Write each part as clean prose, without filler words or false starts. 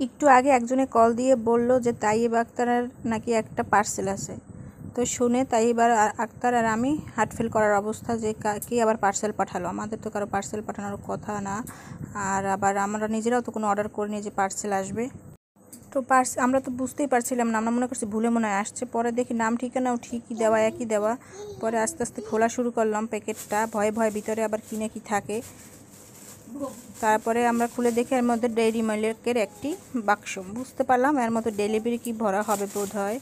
একটু আগে একজনে কল দিয়ে বলল যে তাইব আক্তারের নাকি একটা পার্সেল আছে। তো শুনে তাইব আক্তার আর আমি হার্টফেল করার অবস্থা যে কে আবার পার্সেল পাঠালো। আমাদের তো কারো পার্সেল পাঠানোর কথা না, আর আবার আমরা নিজেরাও তো কোনো অর্ডার করিনি যে পার্সেল আসবে। তো আমরা তো বুঝতেই পারছিলাম না, আমরা মনে করছি ভুলে মনে হয় আসছে। পরে দেখি নাম ঠিকানাও ঠিকই দেওয়া, একই দেওয়া। পরে আস্তে আস্তে খোলা শুরু করলাম প্যাকেটটা, ভয়ে ভয়ে ভিতরে আবার কিনে কি থাকে। তারপরে আমরা খুলে দেখি এর মধ্যে ডেইরি মিল্কের একটি বাক্স। বুঝতে পারলাম এর মধ্যে ডেলিভারি কি ভরা হবে বোধ হয়।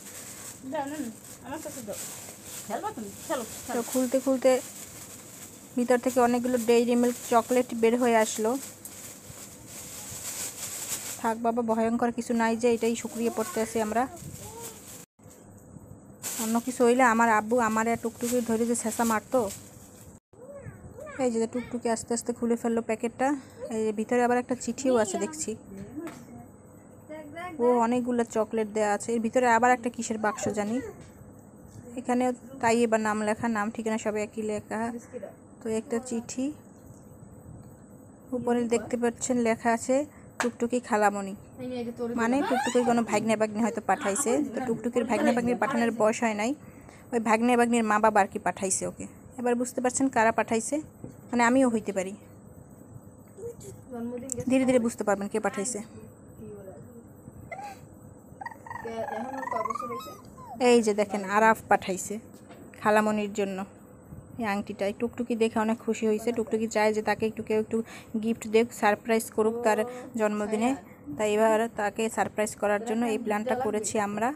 তো খুলতে খুলতে ভিতর থেকে অনেকগুলো ডেইরি মিল্ক চকলেট বের হয়ে আসলো। থাক বাবা, ভয়ঙ্কর কিছু নাই যে, এটাই শুকরিয়ে পড়তে আছি আমরা। অন্য কিছু হইলে আমার আব্বু আমার টুকটুকি ধরে যে ছেঁচা মারতো। এই যে টুকটুকি আস্তে আস্তে খুলে ফেললো প্যাকেটটা। এই যে ভিতরে আবার একটা চিঠিও আছে দেখছি। ও অনেকগুলো চকলেট দেওয়া আছে। এর ভিতরে আবার একটা কিসের বাক্স জানি। এখানেও তাই এবার নাম লেখা, নাম ঠিকানা সব একই লেখা। তো একটা চিঠি, উপরে দেখতে পাচ্ছেন লেখা আছে টুকটুকি খালামণি, মানে টুকটুকির কোনো ভাগ্নে বাগ্নি হয়তো পাঠাইছে। তো টুকটুকির ভাগ্নে বাগ্নির পাঠানোর বয়স হয় নাই, ওই ভাগ্নে বাগ্নির মা বাবা আর কি পাঠাইছে ওকে। এবার বুঝতে পারছেন কারা পাঠাইছে, মানে আমিও হইতে পারি। ধীরে ধীরে বুঝতে পারবেন কে পাঠাইছে। এই যে দেখেন আরাফ পাঠাইছে খালামণির জন্য এই আংটিটা। টুকটুকি দেখে অনেক খুশি হয়েছে। টুকটুকি চায় যে তাকে কেউ একটু গিফট দেখ, সারপ্রাইজ করুক তার জন্মদিনে। তাই এবার তাকে সারপ্রাইজ করার জন্য এই প্ল্যানটা করেছি আমরা।